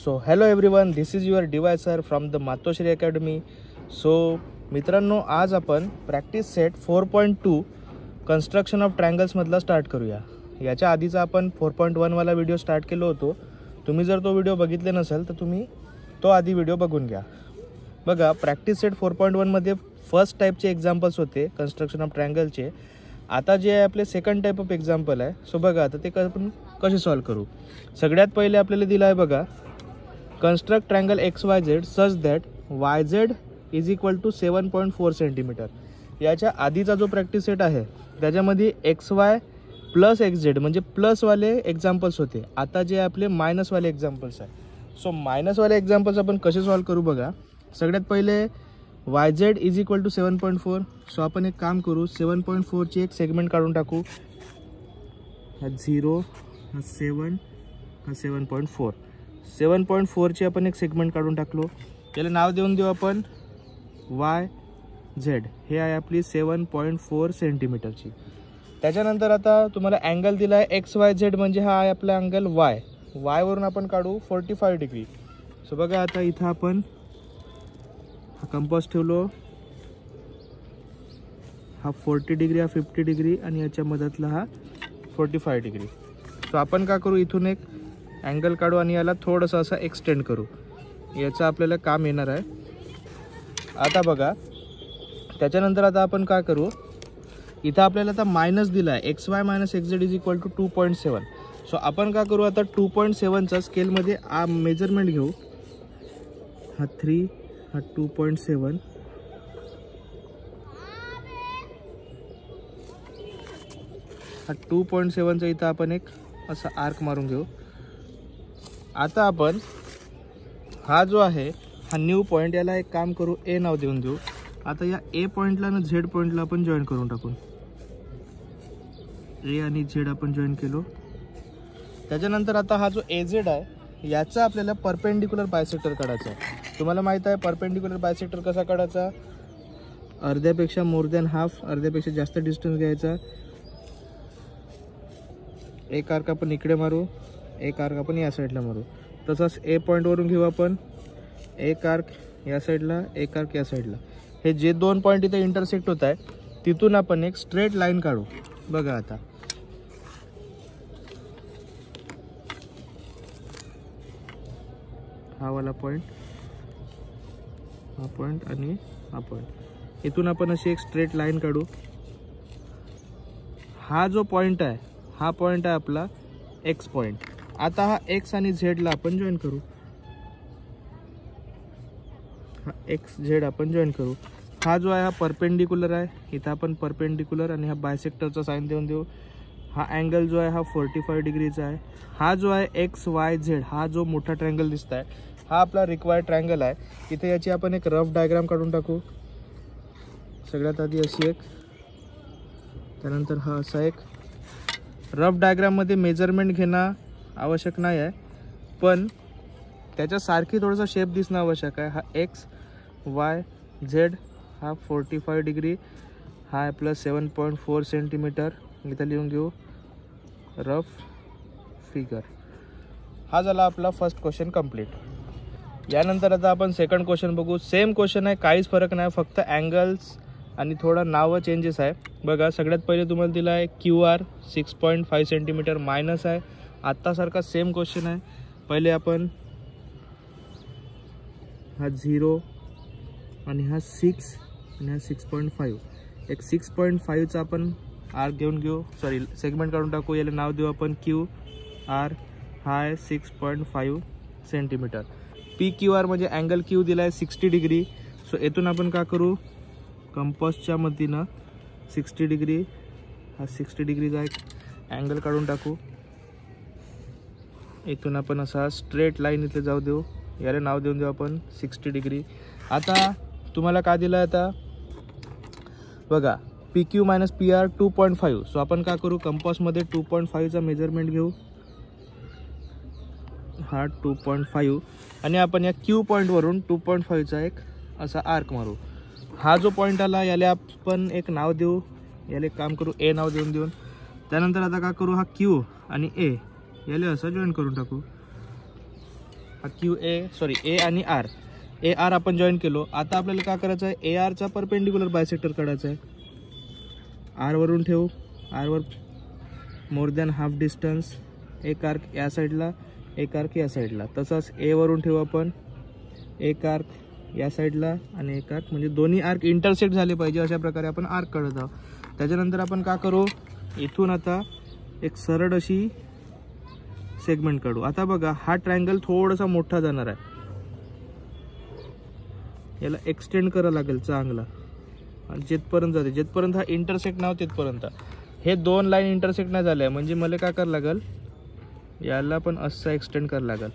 So hello everyone, this is your DY sir from the Matoshree academy. So मित्रांनो, आज आपण practice set 4.2 construction of ट्रायंगल्समधला start करूया. याच्या आधीचा आपण 4.1 वाला व्हिडिओ स्टार्ट केलो होतो. तुम्ही जर तो व्हिडिओ बघितले नसेल तर तुम्ही तो आधी व्हिडिओ बघून घ्या. बघा, प्रॅक्टिस सेट 4.1 मध्ये फर्स्ट टाईपचे एक्झाम्पल्स होते कन्स्ट्रक्शन ऑफ ट्रायंगलचे. आता जे आहे आपले सेकंड टाईप ऑफ एक्झाम्पल आहे. सो बघा आता ते आपण कसे सॉल्व करू. सगळ्यात पहिले आपल्याला दिलं आहे बघा, construct triangle XYZ such that YZ is equal to 7.4 centimetre. याच्या आधीचा जो प्रॅक्टिस सेट आहे त्याच्यामध्ये XY प्लस XZ म्हणजे प्लसवाले एक्झाम्पल्स होते. आता जे आपले मायनसवाले एक्झाम्पल्स आहे. सो मायनसवाले एक्झाम्पल्स आपण कसे सॉल्व करू बघा. सगळ्यात पहिले YZ is equal to 7.4. So आपण एक काम करू, 7.4 ची एक सेगमेंट काढून टाकू. हा 0, हा 7, हा 7.4. 7.4 ची आपण एक सेगमेंट काढून टाकलो. त्याला नाव देऊन देऊ आपण YZ. हे आहे आपली 7.4 सेंटीमीटरची. त्याच्यानंतर आता तुम्हाला अँगल दिला आहे XYZ म्हणजे हा आहे आपला अँगल Y. Y वरून आपण काढू 45 डिग्री. सो बघा आता इथं आपण हा कंपास ठेवलो. हा 40 डिग्री, हा 50 डिग्री आणि याच्या मधातला हा 45 डिग्री. सो आपण काय करू, इथून एक अँगल काढू आणि याला थोडंसं असं एक्सटेंड करू. याचं आपल्याला काम येणार आहे. आता बघा, त्याच्यानंतर आता आपण काय करू, इथं आपल्याला आता मायनस दिला आहे XY minus XZ is equal to 2.7. So आपण काय करू, आता 2.7चा स्केलमध्ये मेजरमेंट घेऊ. हा 3, हा 2.7, हा 2.7चा इथं आपण एक असा आर्क मारून घेऊ. आता आपण हा जो आहे हा न्यू पॉईंट, याला एक काम करू, ए नाव देऊन देऊ. आता या ए पॉईंटला ना झेड पॉईंटला आपण जॉईन करून टाकू. ए आणि झेड आपण जॉईन केलो. त्याच्यानंतर आता हा जो AZ आहे याचा आपल्याला परपेंडिक्युलर बायसेक्टर काढायचा आहे. तुम्हाला माहित आहे परपेंडिक्युलर बायसेक्टर कसा काढायचा. अर्ध्यापेक्षा मोर दॅन हाफ, अर्ध्यापेक्षा जास्त डिस्टन्स घ्यायचा. एक आर्क आपण इकडे मारू, एक आर्क आपण या साईडला मारू. तसंच ए पॉईंटवरून घेऊ आपण एक आर्क या साईडला, एक आर्क या साईडला. हे जे दोन पॉईंट इथे इंटरसेक्ट होत आहे तिथून आपण एक स्ट्रेट लाईन काढू. बघा आता हा वाला पॉईंट, हा पॉईंट आणि हा पॉईंट, इथून आपण अशी एक स्ट्रेट लाईन काढू. हा जो पॉईंट आहे हा पॉईंट आहे आपला X पॉईंट. आता हा X आणि Z ला आपण जॉईन करू. हा XZ आपण जॉईन करू. हा जो आहे हा परपेंडिक्युलर आहे. इथं आपण परपेंडिक्युलर आणि हा बायसेक्टरचा साइन देऊन देऊ. हा अँगल जो आहे हा 45 डिग्रीचा आहे. हा जो आहे XYZ हा जो मोठा ट्रायंगल दिसत आहे हा आपला रिक्वायर्ड ट्रायंगल आहे. इथे याची आपण एक रफ डायग्राम काढून टाकू. सगळ्यात आधी अशी एक, त्यानंतर हा असा एक. रफ डायग्राममध्ये मेजरमेंट घेणं आवश्यक नाही आहे, पण त्याच्यासारखी थोडासा शेप दिसणं आवश्यक आहे. हा XYZ हा 45 डिग्री, हा आपला 7.4 सेंटीमीटर. इथं लिहून घेऊ रफ फिगर. हा झाला आपला फर्स्ट क्वेश्चन कंप्लीट. यानंतर आता आपण सेकंड क्वेश्चन बघू. सेम क्वेश्चन आहे, काहीच फरक नाही, फक्त अँगल्स आणि थोडा नावं चेंजेस आहे. बघा, सगळ्यात पहिले तुम्हाला दिला आहे QR 6.5 सेंटीमीटर मायनस आहे. आत्तासारखा सेम क्वेश्चन आहे. पहिले आपण हा 0 आणि हा 6 आणि हा 6.5, एक 6.5चा आपण आर्क घेऊन घेऊ, सॉरी सेगमेंट काढून टाकू. याला नाव देऊ आपण QR. हा आहे 6.5 सेंटीमीटर. PQR म्हणजे अँगल Q दिला आहे 60 डिग्री. सो येथून आपण काय करू, कंपासच्या मदतीनं 60 डिग्री, हा 60 डिग्रीचा एक अँगल काढून टाकू. इथून आपण असा स्ट्रेट लाईन इथे जाऊ देऊ. याला नाव देऊन देऊ आपण 60 डिग्री. आता तुम्हाला काय दिलं आहे आता बघा, PQ मायनस PR 2.5. सो आपण काय करू, कंपासमध्ये 2.5चा मेजरमेंट घेऊ. हा 2.5 आणि आपण या Q पॉईंटवरून 2.5चा एक असा आर्क मारू. हा जो पॉईंट आला याला आपण एक नाव देऊ. याला एक काम करू, A नाव देऊन त्यानंतर आता काय करू, हा Q आणि A याला असं जॉईन करून टाकू. हा ए आणि आर, ए आर आपण जॉईन केलो. आता आपल्याला काय करायचं आहे, ए आरचा परपेंडिक्युलर बायसेक्टर काढायचा आहे. आर वरून ठेवू, आरवर मोर दॅन हाफ डिस्टन्स, एक आर्क या साईडला, एक आर्क या साईडला. तसंच ए वरून ठेवू आपण, एक आर्क या साईडला आणि एक आर्क, म्हणजे दोन्ही आर्क इंटरसेक्ट झाले पाहिजे अशा प्रकारे आपण आर्क काढत आहोत. त्याच्यानंतर आपण काय करू, इथून आता एक सरळ अशी सेगमेंट काढू. आता बघा हा ट्रायंगल थोडासा मोठा जाणार आहे, याला एक्सटेंड करावं लागेल चांगला, जिथपर्यंत जाते, जिथपर्यंत हा इंटरसेक्ट नाही तिथपर्यंत. हे दोन लाईन इंटरसेक्ट नाही झाल्या म्हणजे मला काय करावं लागेल, याला पण असं एक्सटेंड करावं लागेल.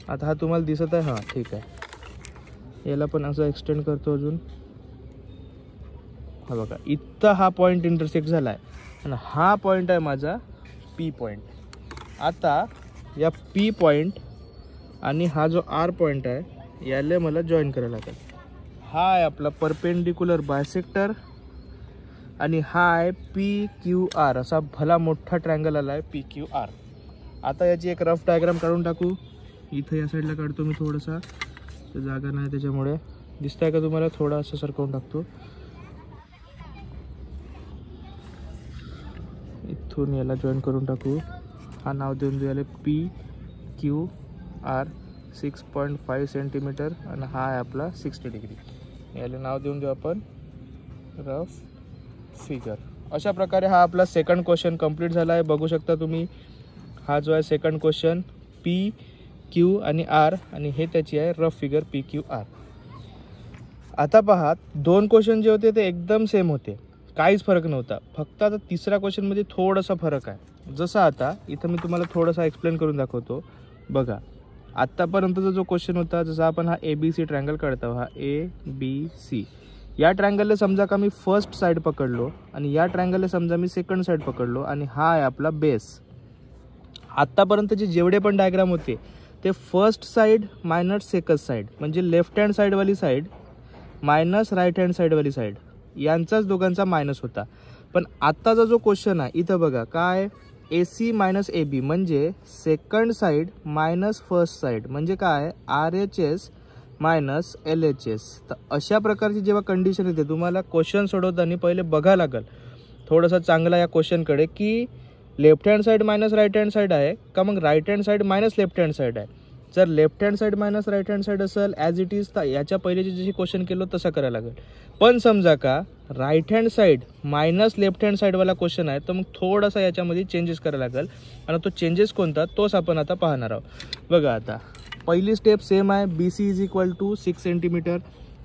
आता हा तुम्हाला दिसत आहे, हां ठीक आहे, याला पण असं एक्सटेंड करतो अजून. हा बघा इथं हा पॉईंट इंटरसेक्ट झाला आहे आणि हा पॉईंट आहे माझा पी पॉईंट. आता या पी पॉईंट आणि हा जो आर पॉईंट आहे याला मला जॉईन करायला लागेल. हा आहे आपला परपेंडिक्युलर बायसेक्टर आणि हा आहे पी क्यू आर, असा भला मोठा ट्रायंगल आला आहे पी क्यू आर. आता याची एक रफ डायग्राम काढून टाकू. इथं या साईडला काढतो मी, थोडासा जागा नाही त्याच्यामुळे, दिसतंय का तुम्हाला, थोडा असं सरकवून टाकतो. इथून याला जॉईन करून टाकू. हा नाव देऊन देऊ याला पी क्यू आर 6.5 सेंटीमीटर आणि हा आहे आपला 60 डिग्री. याला नाव देऊन देऊ आपण रफ फिगर. अशा प्रकारे हा आपला सेकंड क्वेश्चन कंप्लीट झाला आहे. बघू शकता तुम्ही, हा जो आहे सेकंड क्वेश्चन पी क्यू आणि आर आणि हे त्याची आहे rough figure P Q R. आता पहा, दोन क्वेश्चन जे होते ते एकदम सेम होते, काहीच फरक नव्हता. फक्त आता तिसऱ्या क्वेश्चनमध्ये थोडासा फरक आहे. जसं आता इथं मी तुम्हाला थोडासा एक्सप्लेन करून दाखवतो. बघा आत्तापर्यंतचा जो क्वेश्चन होता, जसा आपण हा ए बी सी ट्रायंगल काढतो, हा ए बी सी, या ट्रायंगलला समजा का मी फर्स्ट साईड पकडलो आणि या ट्रायंगलला समजा मी सेकंड साईड पकडलो आणि हा आहे आपला बेस. आत्तापर्यंतचे जेवढे पण डायग्राम होते ते first side minus second side, म्हणजे लेफ्ट हँड साईडवाली साईड मायनस राईट हँड साईडवाली साईड, यांचाच दोघांचा मायनस होता. पण आत्ताचा जो क्वेश्चन आहे इथं बघा काय, ए सी मायनस ए बी म्हणजे second side minus first side, म्हणजे काय R H S minus L H S. तर अशा प्रकारची जेव्हा कंडिशन येते, तुम्हाला क्वेश्चन सोडवताना पहिले बघायला लागेल थोडंसं चांगला या क्वेश्चनकडे, की left hand side minus right hand side आहे का मग right hand side minus left hand side आहे. जर left hand side minus right hand side असेल ॲज इट इज, तर याच्या पहिले जे क्वेश्चन केलं तसं करायला लागेल. पण समजा का right hand side minus left hand साईडवाला क्वेश्चन आहे, तर मग थोडासा याच्यामध्ये चेंजेस करायला लागेल आणि तो चेंजेस कोणता तोच आपण आता पाहणार आहोत. बघा आता पहिली स्टेप सेम आहे, B C is equal to 6 centimetre.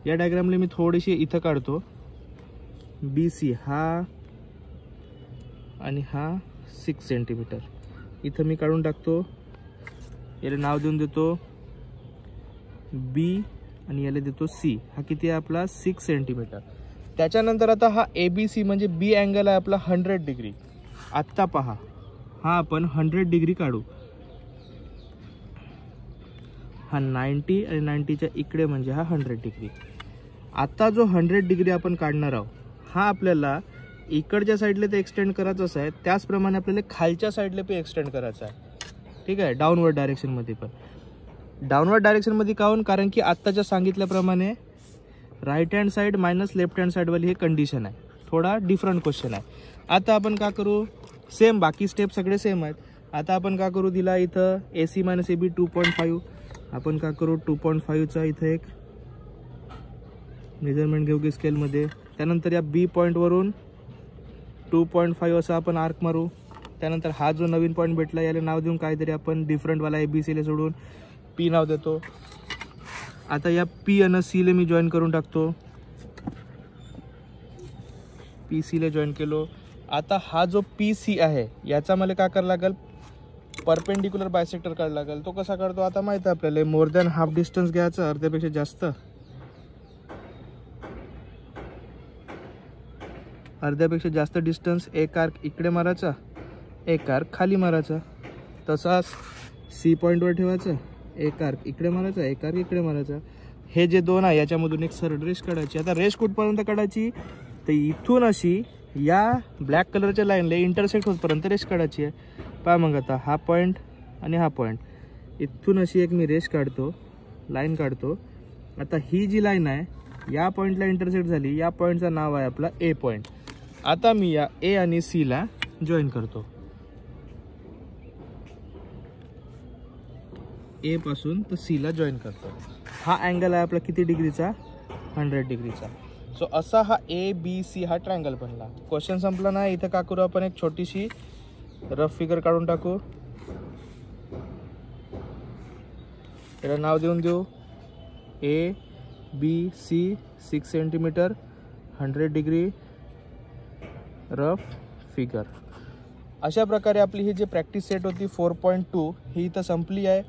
या डायग्रामला मी थोडीशी इथं काढतो, बी सी हा आणि हा 6 सेंटीमीटर इथं मी काढून टाकतो. याला नाव देऊन देतो बी आणि याला देतो सी. हा किती आहे आपला 6 सेंटीमीटर. त्याच्यानंतर आता हा ए बी सी म्हणजे बी अँगल आहे आपला 100 डिग्री. आत्ता पहा, हा आपण 100 डिग्री काढू. हा 90 आणि 90च्या इकडे म्हणजे हा 100 डिग्री. आता जो 100 डिग्री आपण काढणार आहोत, हा आपल्याला इकडच्या साईडला ते एक्सटेंड करायचं आहे, त्याचप्रमाणे आपल्याला खालच्या साईडला पण एक्सटेंड करायचं आहे. ठीक आहे, डाऊनवर्ड डायरेक्शनमध्ये. पण डाऊनवर्ड डायरेक्शनमध्ये काहून, कारण की आत्ताच्या सांगितल्याप्रमाणे right hand side minus left hand साईडवाली ही कंडिशन आहे. थोडा डिफरंट क्वेश्चन आहे. आता आपण का करू, सेम बाकी स्टेप सगळे सेम आहेत. आता आपण का करू, दिला इथं ए सी मायनस ए बी 2.5, आपण का करू 2.5चा इथं एक मेजरमेंट घेऊ की स्केलमध्ये. त्यानंतर या बी पॉईंटवरून 2.5 असं आपण आर्क मारू. त्यानंतर हा जो नवीन पॉईंट भेटला याला नाव देऊन काहीतरी आपण डिफरंटवाला ए बी सीला सोडून पी नाव देतो. आता या पी आणि सीला मी जॉईन करून टाकतो, पी सीला जॉईन केलो. आता हा जो पी सी आहे याचा मला काय करायला लागेल, परपेंडिक्युलर बायसेक्टर काढायला लागेल. तो कसा काढतो आता माहिती आहे आपल्याला, मोर दॅन हाफ डिस्टन्स घ्यायचं, अर्ध्यापेक्षा जास्त, अर्ध्यापेक्षा जास्त डिस्टन्स, एक आर्क इकडे मारायचा, एक आर्क खाली मारायचा. तसाच सी पॉईंटवर ठेवायचं, एक आर्क इकडे मारायचा, एक आर्क इकडे मारायचा. हे जे दोन आहे याच्यामधून एक सरळ रेष काढायची. आता रेष कुठपर्यंत काढायची, तर इथून अशी या ब्लॅक कलरच्या लाईनला इंटरसेक्ट होतपर्यंत रेष काढायची आहे. पहा मग आता हा पॉईंट आणि हा पॉईंट इथून अशी एक मी रेष काढतो, लाईन काढतो. आता ही जी लाईन आहे या पॉईंटला इंटरसेक्ट झाली, या पॉईंटचं नाव आहे आपला ए पॉईंट. आता मी या ए आणि सी ला जॉईन करतो. ए पासून तर सी ला जॉईन करतो. हा अँगल आहे आपला किती डिग्रीचा? 100 डिग्रीचा. सो असा हा ए बी सी हा ट्रायंगल बनला. क्वेश्चन संपला नाही. इथं का करू आपण, एक छोटीशी रफ फिगर काढून टाकू. त्याला नाव देऊन देऊ A B C 6 centimetre 100 degree rough figure. अशा प्रकारे आपली ही जी प्रॅक्टिस सेट होती 4.2 ही इथं संपली आहे.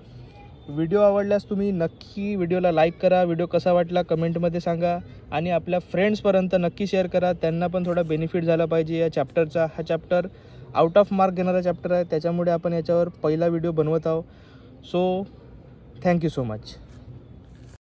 व्हिडिओ आवडल्यास तुम्ही नक्की व्हिडिओला लाईक करा. व्हिडिओ कसा वाटला कमेंटमध्ये सांगा आणि आपल्या फ्रेंड्सपर्यंत नक्की शेअर करा. त्यांना पण थोडा बेनिफिट झाला पाहिजे या चॅप्टरचा. हा चॅप्टर आउट ऑफ मार्क घेणारा चॅप्टर आहे, त्याच्यामुळे आपण याच्यावर पहिला व्हिडिओ बनवत आहोत. So thank you so much.